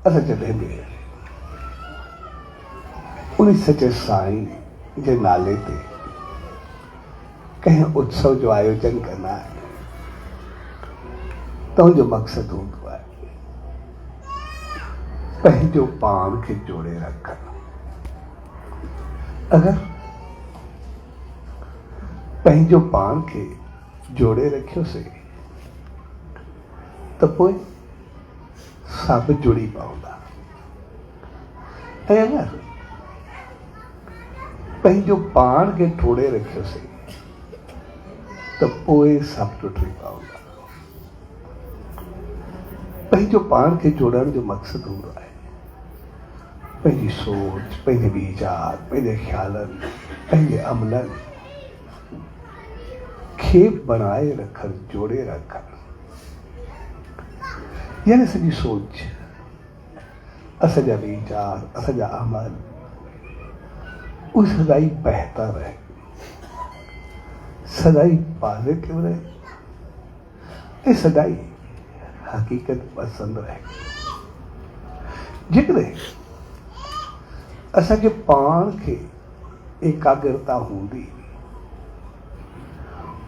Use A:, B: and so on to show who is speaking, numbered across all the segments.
A: असां जॾहिं बि उन सचे साईं जे नाले ते कंहिं उत्सव जो आयोजन कंदा आहियूं, तव्हांजो मक़सदु हूंदो आहे पंहिंजो पाण खे जोड़े रखणु। अगरि पंहिंजो पाण खे जोड़े रखियोसीं त पोइ सभु जुड़ी पवंदा। ऐं अगरि पंहिंजो पाण खे टोड़े रखियोसीं त पोइ सभु टुटी पवंदा। पंहिंजो पाण खे जोड़ण जो मक़सदु हूंदो आहे पंहिंजी सोच, पंहिंजे वीचार, पंहिंजे ख़्यालनि, पंहिंजे अमलनि खे बनाए रखणु, जोड़े रखणु। यानी सॼी सोच, असांजा वीचार, असांजा अमल उहे सदाई बहितर रहे, सदाई पॉजिटिव रहे ऐं सदाई हक़ीक़त पसंद रहे। जेकॾहिं असांखे पाण खे एकाग्रता हूंदी,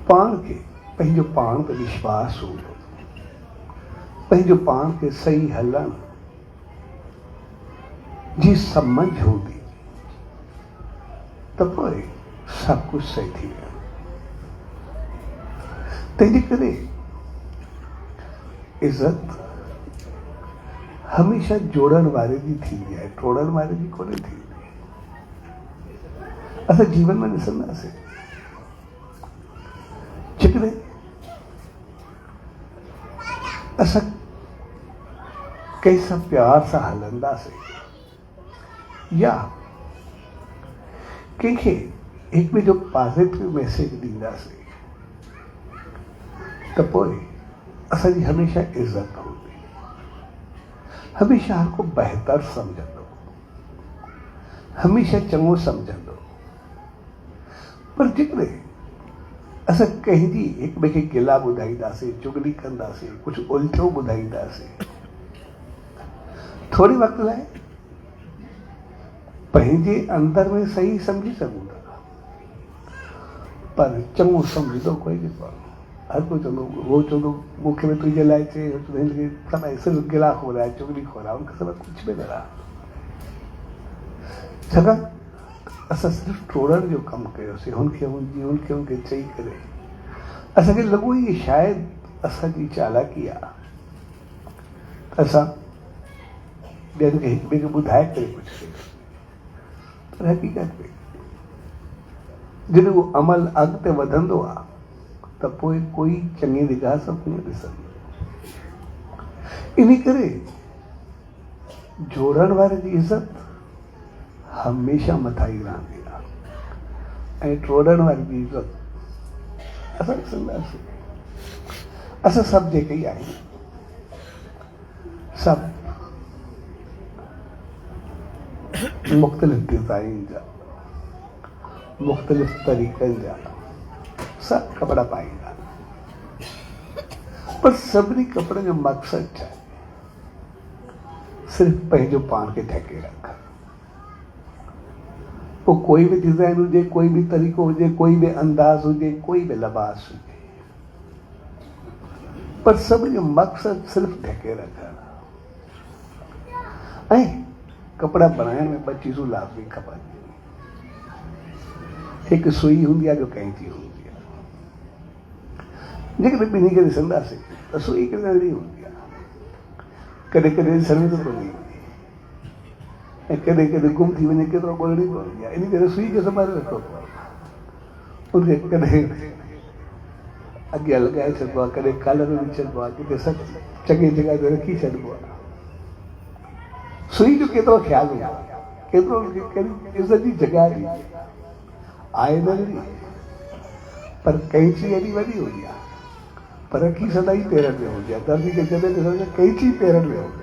A: पाण खे पंहिंजो पाण ते विश्वास हूंदो, पंहिंजो पाण खे सही हलण जी सम्झ हूंदी त पोइ सभु कुझु सही थी वेंदो। तंहिंजे करे इज़त हमेशह जोड़ण वारे जी थींदी आहे, टोड़ण वारे जी कोन्हे थींदी। असां जीवन में ॾिसंदासीं जेकॾहिं असां कंहिं सां प्यार सां हलंदासीं या कंहिंखे हिक ॿिए जो पॉजिटिव मैसेज ॾींदासीं त पोइ असांजी हमेशह इज़त हूंदी, हमेशह हर को बहितर सम्झंदो, हमेशह चङो सम्झंदो। पर जेकॾहिं असां कंहिंजी हिक ॿिए खे गिला ॿुधाईंदासीं, चुगली कंदासीं, कुझु उल्टो ॿुधाईंदासीं, थोरे वक़्त लाइ पंहिंजे अंदर में सही सम्झी सघूं था, पर चङो सम्झंदो कोई बि कोन्हे। हर कोई चवंदो, वो चवंदो मूंखे बि तुंहिंजे लाइ चए, समय सिर्फ़ु गिला खोराए, चुगली खोराए, उनखे समय कुझु बि न रहा। छाकाणि असां सिर्फ़ु टोड़ण जो कमु कयोसीं, हुनखे चई करे असांखे लॻो ई शायदि असांजी चालाकी आहे त असां ॿियनि खे हिक ॿिए खे ॿुधाए करे कुझु कयोसीं। पर हक़ीक़त में जॾहिं उहो अमल अॻिते वधंदो आहे त पोइ कोई चङी निगाह सां कोन ॾिसंदो। इन करे जोड़ण वारे जी इज़त हमेशह मथां ई रहंदी आहे ऐं टोड़ण वारी जी इज़त असां ॾिसंदासीं। असां सभु जेके ई आहियूं, सभु मुख़्तलिफ़ डिज़ाइन जा, मुख़्तलिफ़ तरीक़नि जा सभु कपिड़ा पाईंदा, पर सभिनी कपिड़े जो मक़सदु छा आहे? सिर्फ़ु पंहिंजो पाण खे ढके रखणु। पोइ कोई बि डिज़ाइन हुजे, कोई बि तरीक़ो हुजे, कोई बि अंदाज़ हुजे, कोई बि लिबास हुजे, पर सभिनी जो मक़सदु सिर्फ़ु ढके रखणु। ऐं कपिड़ा बनाइण में ॿ चीज़ूं लाज़मी खपनि। हिकु सुई हूंदी आहे, ॿियो कैंची हूंदी आहे। जेकॾहिं ॿिन्ही खे ॾिसंदासीं त सुई हिकु नंढड़ी हूंदी आहे, कॾहिं कॾहिं ॾिसण में त कोन्ह ईंदी ऐं कॾहिं कॾहिं गुम थी वञे, केतिरो ॻोल्हणी पवंदी आहे। इन करे सुई खे संभाले रखिणो पवंदो। उनखे कॾहिं अॻियां लॻाए छॾिबो आहे, कॾहिं कॉलर में विझी छॾिबो आहे, किथे सभु चङी जॻह ते रखी छॾिबो आहे। सुई जो केतिरो ख़्यालु हूंदो आहे, केतिरो कहिड़ी इज़त जी जॻह ॾिजे आहे नंढड़ी, पर कैंची एॾी वॾी हूंदी आहे, पर रखी सदाई पेरनि में हूंदी आहे। दर्जी खे जॾहिं ॾिसंदा कैंची पेरनि में हूंदी आहे,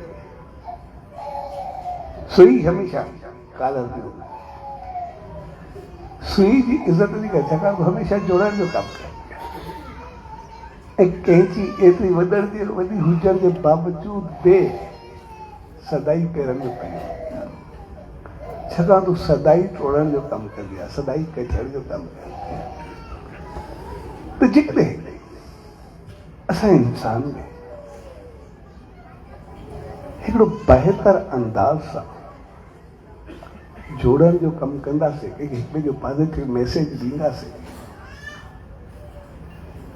A: सुई हमेशह कॉलर में हूंदी आहे। सुई जी इज़त जी ॻाल्हि, छाकाणि हमेशह जोड़ण जो कमु कंदी आहे। ऐं कैंची एतिरी वॾी हुजण जे बावजूद बि सदाई पेरनि में पई छाकाणि तूं सदाई टोड़ण जो कमु कंदी आहे, सदाई कचण जो कमु कंदी आहे। त जेकॾहिं असां इंसान में हिकिड़ो बहितर अंदाज़ सां जोड़ण जो कमु कंदासीं, हिक ॿिए जो पॉज़िटिव मैसेज ॾींदासीं,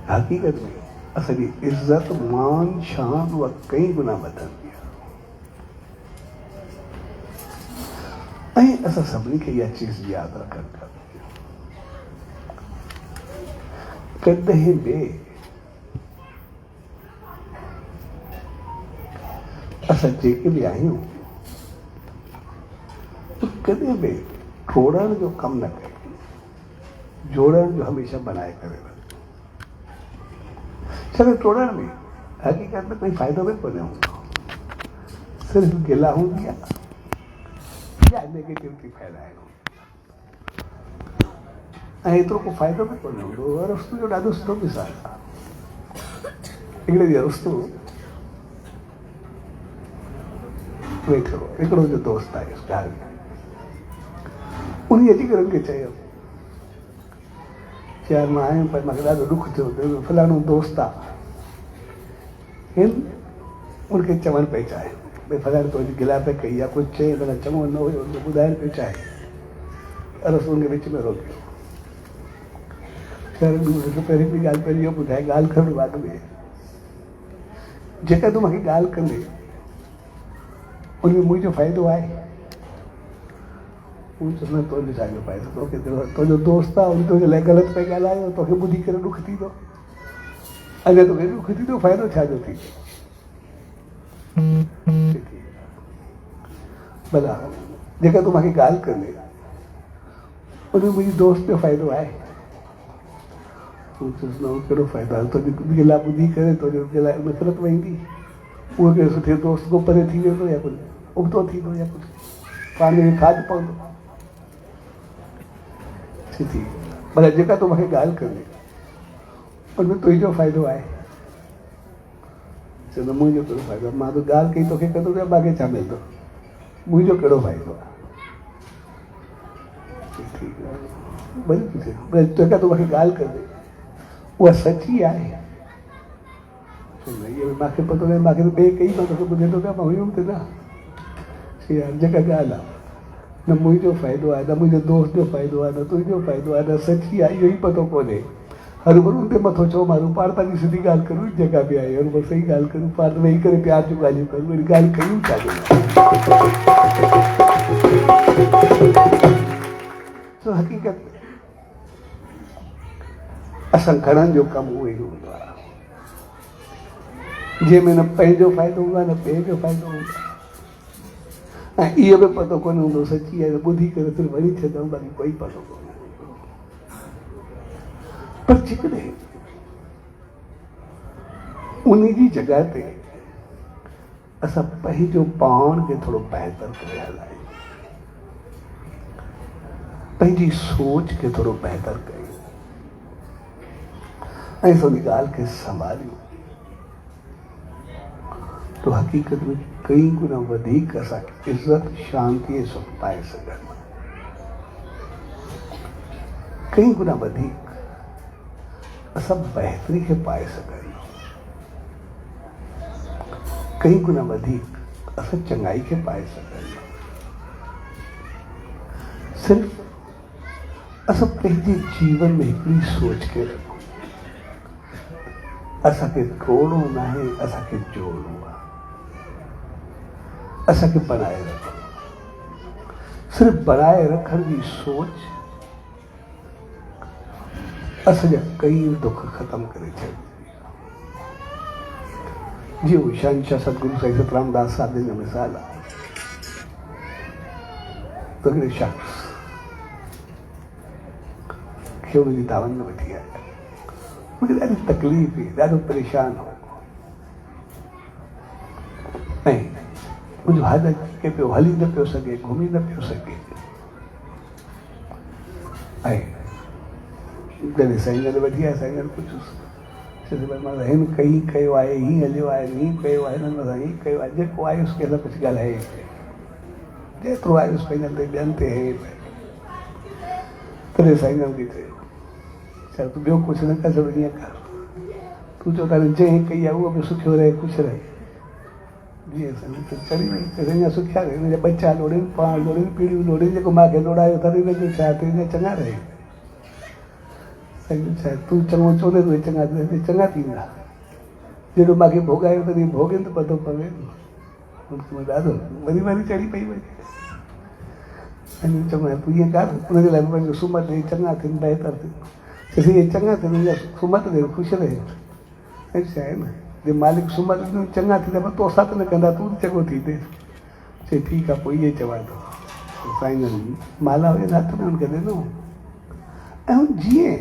A: हक़ीक़त में असांजी इज़त मान शान उहा कई गुना वधंदी आहे। ऐं असां सभिनी खे इहा चीज़ यादि रखणु खपे, कॾहिं बि असां जेके बि आहियूं कॾहिं बि टोड़ण जो कमु न कयूं, जोड़ण जो हमेशह बनाए करे रखूं। छाकाणि टोड़ण में हक़ीक़त में कोई फ़ाइदो बि कोन्हे हूंदो, सिर्फ़ु गिला हूंदी आहे या नेगेटिविटी फैलाइणो, ऐं एतिरो को फ़ाइदो बि कोन्हे हूंदो। अरस्तू जो ॾाढो सुठो मिसाल आहे। हिकिड़े ॾींहुं अरस्तू वेठो, हिकिड़ो जो दोस्त आहे ॻाल्हि में, उन अची करे उनखे चयो, यार मां आयुमि पर मूंखे ॾाढो दुख थियो, फलाणो दोस्त आहे, हिन उनखे चवणु पई चाहे भई फलाणे तुंहिंजी गिला पे कई या कुझु चई भला चङो न हुयो, ॿुधाइणु पियो चाहे। अरस्तू उनखे विच में रोकियो, पहिरीं ॿी ॻाल्हि पहिरीं इहो ॿुधाए, ॻाल्हि करण बाद में जेका तूं मूंखे ॻाल्हि कंदे उनमें मुंहिंजो फ़ाइदो आहे? न तुंहिंजो छाजो फ़ाइदो, तोखे तुंहिंजो दोस्त आहे, उन तुंहिंजे लाइ ग़लति पिया ॻाल्हायो, तोखे ॿुधी करे ॾुख थींदो, अगरि तोखे ॾुख थींदो फ़ाइदो छाजो थींदो? भला जेका तूं मूंखे ॻाल्हि कंदे उनमें मुंहिंजी दोस्त जो फ़ाइदो आहे? कहिड़ो फ़ाइदो आहे? तुंहिंजी गिला ॿुधी करे तुंहिंजे लाइ नफ़रत वेंदी, उहो कहिड़ो सुठे दोस्त खां परे थी वेंदो या कुझु उबतो थींदो या कुझु पाण में खाद पवंदो? थी भला जेका तूं मूंखे ॻाल्हि कंदे उनमें तुंहिंजो फ़ाइदो आहे? चवंदो मुंहिंजो कहिड़ो फ़ाइदो आहे, मां त ॻाल्हि कई तोखे कंदो या मूंखे छा मिलंदो, मुंहिंजो कहिड़ो फ़ाइदो आहे? भले जेका तूं मूंखे ॻाल्हि कंदे उहा सची आहे, मूंखे पतो न, मूंखे त ॿिए कई, मां तोखे ॿुधे थो पिया, मां हुयुमि त न। यार जेका ॻाल्हि आहे न मुंहिंजो फ़ाइदो आहे, न मुंहिंजे दोस्त जो फ़ाइदो आहे, न तुंहिंजो फ़ाइदो आहे, न सची आहे, इहो ई पतो कोन्हे। हर भरू ते मथो छो मारूं, पाण पंहिंजी सिधी ॻाल्हि करूं, जेका बि आहे हर भरू सही ॻाल्हि करूं, पाण वेही करे प्यार जूं ॻाल्हियूं करूं, वरी ॻाल्हि कयूं छा? सो हक़ीक़त असां घणनि जो कमु उहो ई हूंदो आहे जंहिंमें न पंहिंजो फ़ाइदो हूंदो आहे न ॿिए जो फ़ाइदो हूंदो आहे, ऐं इहो बि पतो कोन हूंदो सची आहे, ॿुधी करे सिर्फ़ु वरी छॾूं, बाक़ी कोई पतो कोन्हे। पर जेकॾहिं उन जी जॻह ते असां पंहिंजो पाण खे थोरो बहितर करे हलायूं, पंहिंजी सोच खे थोरो बहितर कयूं ऐं सॼी ॻाल्हि खे संभालियूं, तो हक़ीक़त में कई गुना वधीक असांखे इज़त शांति ऐं सुख पाए सघंदा, कई गुना वधीक असां बहितरी खे पाए सघंदा, कई गुना वधीक असां चङाई खे पाए सघंदा। सिर्फ़ असां पंहिंजे जीवन में हिकिड़ी सोच खे रखूं, असांखे तोड़ो न आहे, असांखे जोड़ो आहे, असांखे बनाए रखो। सिर्फ़ु बनाए रखण जी सोच असांजा कई दुख ख़तम करे छॾींदी आहे। जीअं शहंशाह सतगुरु साईं सतराम दास साहिब जो मिसाल आहे, त हिकिड़े शख़्स खे हुनजी दावत में वठी आया, मूंखे ॾाढी तकलीफ़ हुई, ॾाढो परेशान हो, ऐं मुंहिंजो हल के पियो हली न पियो सघे, घुमी न पियो सघे, ऐं जॾहिं साईं जन वठी आया, साईं जन पुछियुसि चइजे माना हिन कई कयो आहे, हीअं हलियो आहे, हीअं कयो आहे, हिननि मथां हीअं कयो आहे, जेको आहे उसके असां कुझु ॻाल्हाए जेतिरो आहे उस पंहिंजनि ते ॿियनि ते हे तॾहिं साईं जन खे चयो छा तूं ॿियो कुझु न कर, ईअं कर, तूं चओ तारी जंहिं कई आहे उहो बि सुखियो रहे, ख़ुशि रहे। जीअं साईं चढ़ी वई त अञा सुखिया रहे, हिनजा बच्चा लोड़नि, पाण लोड़नि, पीढ़ियूं लोड़नि, जेको मूंखे लोड़ायो अथनि हिनजो छा तुंहिंजा चङा रहे। साईं छा तूं चङो चवंदे तुंहिंजे चङा थींदा, जहिड़ो मूंखे भोॻायो तॾहिं भोॻनि त पतो पवे ॾाढो वरी वरी चढ़ी पई वई। चङो तूं ईअं कर, हुनजे लाइ पंहिंजो सुमत ॾेई चङा थियनि, बहितर थियनि, चई चङा थियनि, हुनजा सुमत ॾे ख़ुशि रहे। ऐं छा आहे न जे मालिक सुमत ॾिनो चङा थींदा, पर तोसां त न कंदा, तूं बि चङो थींदे। चई ठीकु आहे, पोइ इहे चवां थो। साईं जन माला हुनजे हथ में हुनखे ॾिनो ऐं हू जीअं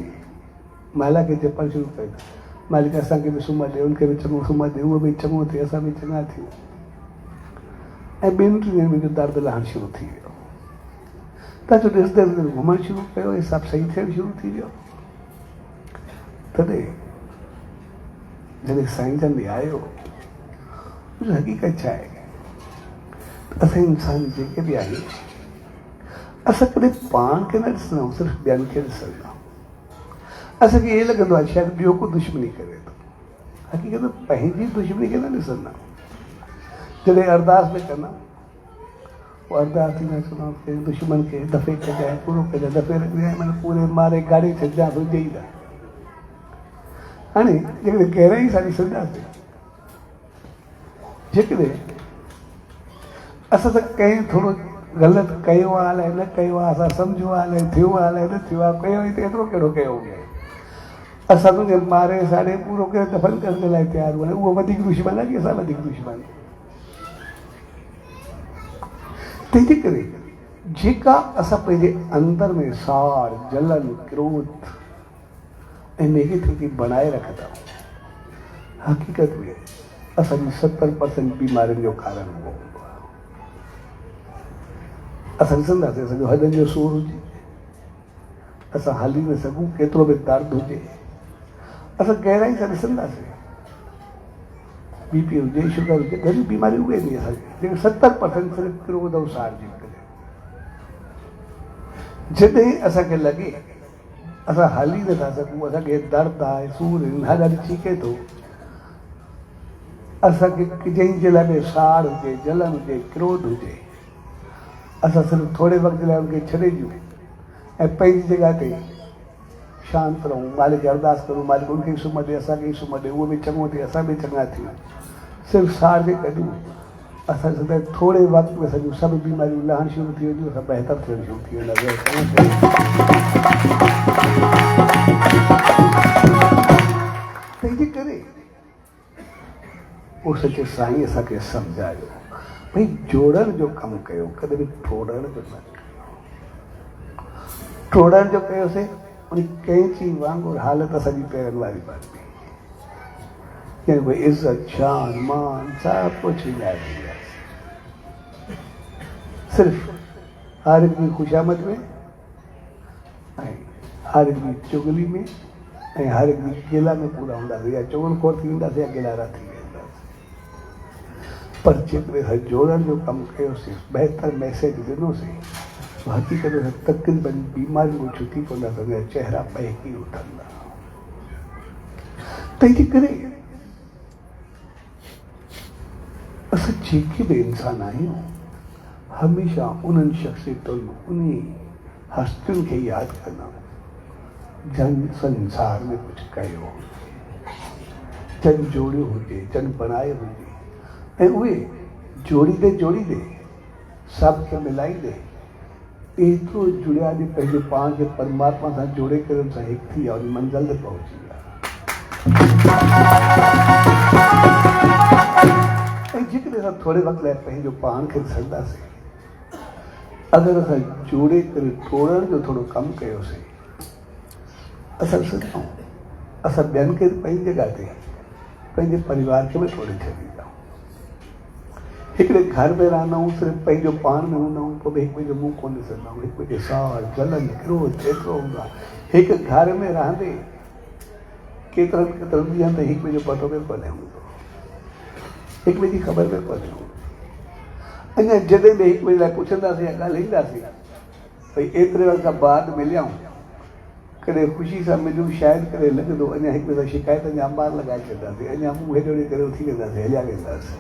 A: माला खे जपणु शुरू कयो, मालिक असांखे बि सुमत ॾे, उनखे बि चङो सुमत ॾे, उहो बि चङो थिए, असां बि चङा थियूं। ऐं ॿिनि टिनि ॾींहंनि में जो दर्द लहणु शुरू थी वियो, त जो ॾिसंदे ॾिसंदे घुमणु शुरू कयो, हिसाबु सही थियणु शुरू थी वियो। तॾहिं जॾहिं साईं जन ॾे आयो, उनजी हक़ीक़त छा आहे, असां इंसान जेके बि आहियूं, असां कॾहिं पाण खे न ॾिसंदा आहियूं, सिर्फ़ु ॿियनि खे ॾिसंदा आहियूं। असांखे ईअं लॻंदो आहे शायदि ॿियो को दुश्मनी करे थो, हक़ीक़त पंहिंजी दुश्मनी खे न ॾिसंदा आहियूं। जॾहिं अरदास में कंदा पोइ अरदास थींदा चवंदा कंहिं दुश्मन खे दफ़े कजांइ, पूरो कजांइ, दफ़े रखजांइ, माना पूरे मारे गाड़े छॾिजांइ, हुजे ई न। हाणे जेकॾहिं गहराई सां ॾिसंदासीं, जेकॾहिं असां त कंहिं थोरो ग़लति कयो आहे, अलाए न कयो आहे, असां सम्झो आहे, अलाए थियो आहे, अलाए न थियो आहे, कयो ई त एतिरो कहिड़ो कयो हुजे, असां तुंहिंजे मारे साड़े पूरो करे दफ़न करण जे लाइ तयारु हुआ, उहो वधीक दुश्मन आहे कि असां वधीक दुश्मन। तंहिंजे करे जेका असां पंहिंजे अंदर में साड़, जलन, क्रोध ऐं नेगेटिविटी बनाए रखंदा आहियूं, हक़ीक़त में असांजी 70% बीमारियुनि जो कारण उहो हूंदो आहे। असां ॾिसंदासीं असांजो हॾनि जो सूरु हुजे, असां हली न सघूं, केतिरो बि दर्द हुजे, असां गहराई सां ॾिसंदासीं, बीपी हुजे, शुगर हुजे, घणी बीमारियूं उहे ईंदियूं असांखे, जेके 70% सिर्फ़ु क्रोध ऐं साड़ जी करे। जॾहिं असांखे लॻे असां हली नथा सघूं, असांखे दर्द आहे, सूर आहिनि, हॾनि चीके थो, असांखे जंहिंजे लाइ बि साड़ हुजे, जलन हुजे, क्रोध हुजे, असां सिर्फ़ु थोरे वक़्त लाइ उनखे छॾे ॾियूं ऐं पंहिंजी जॻह ते शांति रहूं, मालिक खे अरदास करूं, मालिक उनखे सुम्ह ॾे, असांखे ई सुम्ह ॾे, उहो बि चङो थिए, असां बि चङा थियूं। सिर्फ़ु साड़ जे कढूं, असां सदा थोरे वक़्त में सॼियूं सभु बीमारियूं लहणु शुरू थी वेंदियूं, असां बहितर थियणु शुरू थी वेंदासीं। तंहिंजे करे पोइ सचे साईं असांखे सम्झायो, भई जोड़ण जो कमु कयो, कॾहिं बि टोड़ण जो न कयो। टोड़ण जो कयोसीं, उन कैंची वांगुरु हालत असांजी पेरनि वारी बन गई, यानी भई इज़त, शान, मान सभु कुझु विञाए ॾींदासीं। सिर्फ़ु हर हिकु ख़ुशामद में ऐं हर हिकु चुगली में ऐं हर हिकु गिला में पूरा हूंदासीं, या चुगलखोर थी वेंदासीं या गिलारा थी वेंदासीं। पर जेकॾहिं जोड़ण जो कमु कयोसीं, बहितर मैसेज ॾिनोसीं, हक़ीक़त में तक़रीबन बीमारियूं छुटी पवंदा, चेहरा बहकी उठंदा। तंहिंजे करे असां जेके बि इंसान आहियूं, हमेशह उन्हनि शख़्सियतुनि, उन हस्तियुनि खे यादि कंदा जन संसार में कुझु कयो, जन जोड़ियो हुजे, जन बणायो हुजे, ऐं उहे जोड़ींदे सभ खे मिलाईंदे एतिरो जुड़िया ॾे पंहिंजे पाण खे परमात्मा सां जोड़े करे हुन सां हिकु थी विया, उन मंज़िल ते पहुची विया। ऐं जेकॾहिं असां थोरे वक़्त लाइ पंहिंजो पाण खे ॾिसंदासीं, अगरि असां जोड़े करे टोड़ण जो थोरो कमु कयोसीं, असां ॾिसंदा असां ॿियनि खे पंहिंजी जॻह ते पंहिंजे परिवार खे बि टोड़े छॾींदा। हिकिड़े घर में रहंदा आहियूं, सिर्फ़ु पंहिंजो पाण में हूंदा आहियूं, पोइ बि हिकु ॿिए जो मुंहुं कोन ॾिसंदा आहियूं, हिकु ॿिए खे साड़, जलन, क्रोध एतिरो हूंदो आहे। हिकु घर में रहंदे केतिरनि केतिरनि ॾींहंनि ताईं हिक ॿिए जो पतो बि कोन्हे हूंदो, हिक ॿिए जी ख़बर बि कोन्हे हूंदी। अञा जॾहिं बि हिक ॿिए लाइ पुछंदासीं या ॻाल्हाईंदासीं भई एतिरे वक़्त खां बाद मिलियाऊं, कॾहिं ख़ुशी सां मिलियूं, शायदि कॾहिं लॻंदो अञा हिक ॿिए सां शिकायतनि जा अंबार लॻाए छॾींदासीं, अञा मुंहुं हेॾो ॾेई करे उथी वेंदासीं, हलिया वेंदासीं,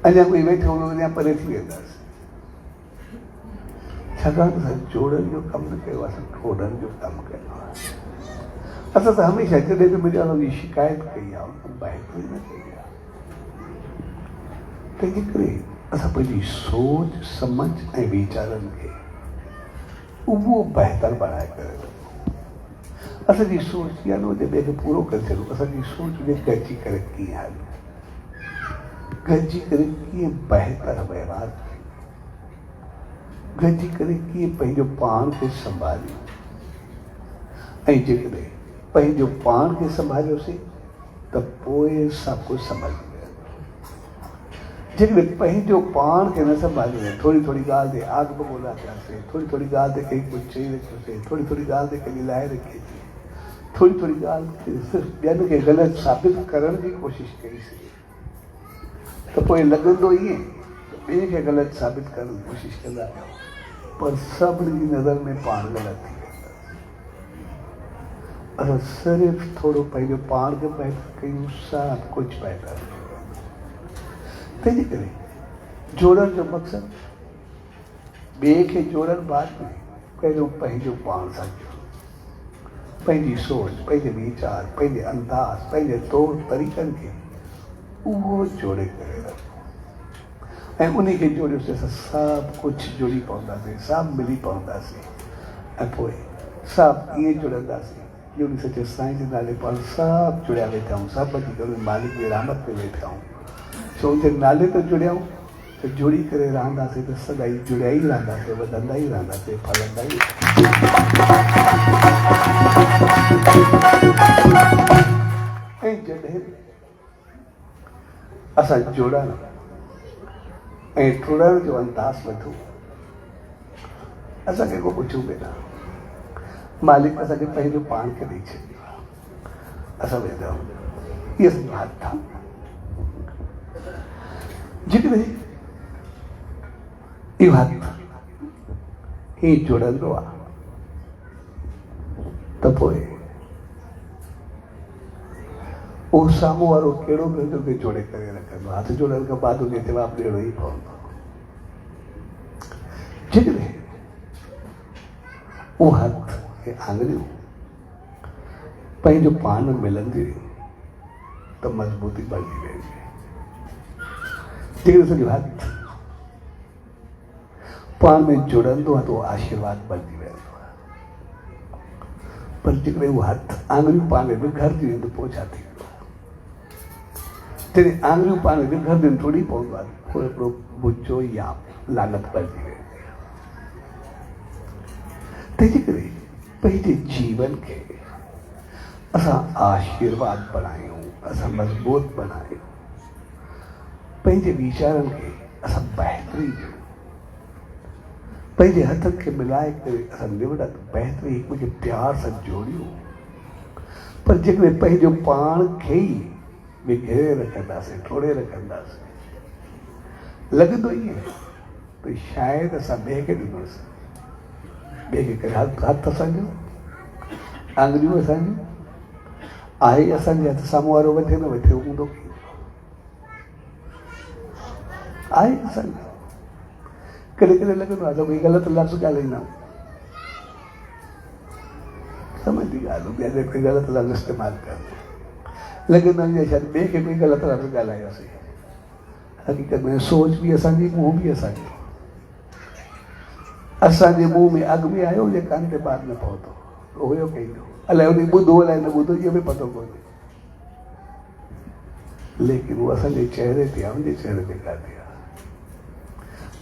A: अञा कोई वेठो हूंदो अञा परे थी वेंदासीं। छाकाणि असां जोड़नि जो कमु न कयो, असां टोड़नि जो कमु कयो आहे। असां त हमेशह जॾहिं बि मिलिया हुनजी शिकायत कई आहे, उन बहितरी न कई आहे। तंहिंजे करे असां पंहिंजी सोच समझ ऐं वीचारनि खे उहो बहितर बणाए करे रखूं। असांजी सोच या न हुजे ॿिए खे पूरो करे छॾूं, असांजी सोच हुजे गॾिजी करे कीअं हलूं, गॾिजी करे कीअं बहितर वहिंवार कयूं, गॾिजी करे कीअं पंहिंजो पाण खे संभालियूं। ऐं जेकॾहिं पंहिंजो पाण खे संभालियोसीं त पोइ सभु कुझु संभाली वेंदो। जेकॾहिं पंहिंजो पाण खे न संभालियो, थोरी थोरी ॻाल्हि ते आग बबूला कयासीं, थोरी थोरी ॻाल्हि ते कंहिं कुझु चई रखियोसीं, थोरी थोरी ॻाल्हि ते कंहिं लाइ रखीसीं, थोरी थोरी ॻाल्हि ते सिर्फ़ु ॿियनि खे ग़लति साबित करण जी कोशिशि कईसीं, त पोइ लॻंदो ईअं त ॿिए खे ग़लति साबित करण जी कोशिशि कंदा आहियूं, पर सभिनी जी नज़र में पाण ग़लति थी वेंदासीं। असां सिर्फ़ु थोरो पंहिंजो पाण खे बहितर कयूं, सभु कुझु बहितर थी वेंदो। तंहिंजे करे जोड़ण जो मक़सदु ॿिए खे जोड़ण बाद में पहिरियों पंहिंजो पाण सां जोड़ो, पंहिंजी सोच, पंहिंजे वीचार, पंहिंजे अंदाज़, पंहिंजे तौर तरीक़नि खे उहो जोड़े करे रखो। ऐं उन खे जोड़ियोसीं असां सभु कुझु जुड़ी पवंदासीं, सभु मिली पवंदासीं। ऐं पोइ सभु ईअं जुड़ंदासीं जो उन सचे साईं जे नाले पाण सभु जुड़िया वेठा आहियूं, सभु अची करे मालिक जी रहमत में वेठा आहियूं। छो उनजे नाले ते जुड़ियाऊं त जुड़ी करे रहंदासीं त सदाई जुड़िया ई रहंदासीं, वधंदा ई रहंदासीं, फलंदा ई। ऐं जॾहिं असां जोड़ण ऐं टुड़ण जो अंदाज़ वठूं, असांखे को पुछूं बि न, मालिक असांखे पंहिंजो पाण खे ॾेई छॾियो आहे, असां वेंदा आहियूं, इहे असांजो हथु आहे। जेकॾहिं इहो हथु हीअं जुड़ंदो आहे त पोइ उहो साम्हूं वारो कहिड़ो बि हुनखे जोड़े करे रखंदो, हथ जोड़ण खां बाद उनखे जवाबु ॾियणो ई पवंदो। जेकॾहिं उहो हथु ऐं आङुरियूं पंहिंजो पाण मिलंदियूं त मज़बूती बढ़ी वेंदी। जेकॾहिं सॼो हथु पाण में जुड़ंदो आहे त उहो आशीर्वाद बणिजी वेंदो आहे। पर जेकॾहिं उहो हथु आङुरियूं पाण में विघरदियूं आहिनि त पोइ छा थींदो? जॾहिं आङुरियूं पाण में विघरदियूं थोरी पवंदो आहे, थोरो हिकिड़ो बुचो या लानत बणिजी वेंदी आहे। तंहिंजे करे पंहिंजे जीवन खे असां आशीर्वाद बणायूं, असां मज़बूत बणायूं, पंहिंजे वीचारनि खे असां बहितरी ॾियूं, पंहिंजे हथनि खे मिलाए करे असां निवड़त बहितरी हिक ॿिए खे प्यार सां जोड़ियूं। पर जेकॾहिं पंहिंजो पाण खे ई विघेरे रखंदासीं, टोड़े रखंदासीं, लॻंदो ईअं त शायदि असां ॿिए खे ॾिनोसीं, ॿिए खे करे हथु असांजो, आङुरियूं असांजूं आहे असांजे हथु, साम्हूं वारो वठे न वठे हूंदो आहे असांजो। कॾहिं कॾहिं लॻंदो आहे त कोई ग़लति लफ़्ज़ ॻाल्हाईंदा आहियूं, समझी ॻाल्हि ॿिया कोई ग़लति लफ़्ज़ इस्तेमालु कंदो, लॻंदो आहे शायदि ॿिए खे कोई ग़लति लफ़्ज़ ॻाल्हायोसीं। हक़ीक़त में सोच बि असांजी, मुंहुं बि असांजो, असांजे मुंहुं में अॻु में आयो जे कान ते ॿार न पहुतो, हुयो कंहिंजो, अलाए उन ॿुधो अलाए न ॿुधो, इहो बि पतो कोन्हे। लेकिन उहो असांजे चहिरे ते आहे, उनजे चहिरे ते कान्हे।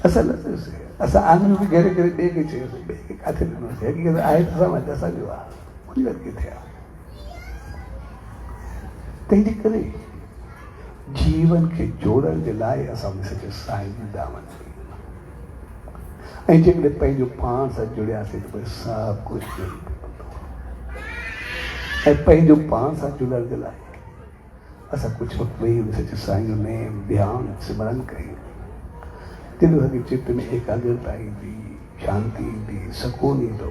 A: असां न चयोसीं, असां आङुरियूं बि घेरे करे ॿिए खे चयोसीं, ॿिए खे किथे ॾिनोसीं, हक़ीक़त आहे त असां वटि असांजो आहे, उन वटि किथे आहे। तंहिंजे करे जीवन खे जोड़ण जे लाइ असां सॼे साईं जी दामन ऐं जेकॾहिं पंहिंजो पाण सां जुड़ियासीं त पोइ सभु कुझु जुड़ी पवंदो। ऐं पंहिंजो पाण सां जुड़ण जे लाइ असां कुझु वक़्तु वेही हुन सचे साईं जो नेम ध्यानु सिमरन कयूं। दिलि असांखे चित में एकाग्रता ईंदी, शांती ईंदी, सुकून ईंदो,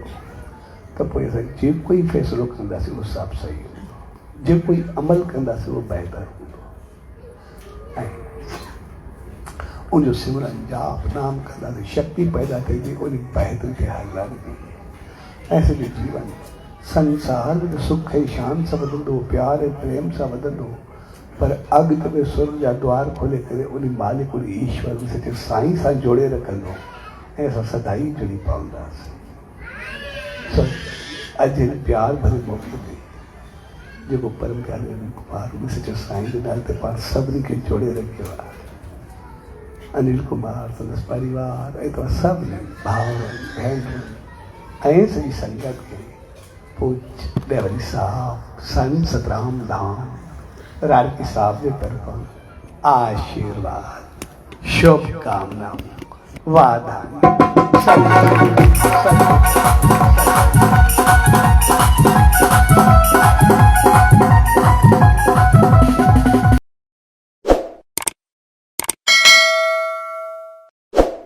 A: त पोइ असां जेको ई फ़ैसिलो कंदासीं उहो साफ़ सही हूंदो, जेको ई अमल कंदासीं उहो बहितर हूंदो। ऐं उनजो सिमरन जाप नाम कंदासीं, शक्ति पैदा कईंदी, उन बहितर खे हलाईंदी। ऐं सॼो जीवन संसार में सुख ऐं शांति सां वधंदो, प्यार ऐं प्रेम सां वधंदो, पर अॻिते में स्वर्ग जा द्वार खोले करे उन मालिक उन ईश्वर में सचे साईं सां जोड़े रखंदो ऐं असां सदाई जुड़ी पवंदासीं। अॼु प्यार भरे मौक़े ते जेको परम प्यारे अनिल कुमार उन सचे साईं जे नाले ते पाण सभिनी खे जोड़े रखियो आहे। अनिल कुमार संदसि परिवार ऐं तव्हां सभिनी भाउरनि भेनरुनि ऐं सॼी संगत खे पूज्य देवरी साहब संत सतराम धाम रारकी साहब जे तरफ़ां आशीर्वाद, शुभकामनाऊं, वाधायूं।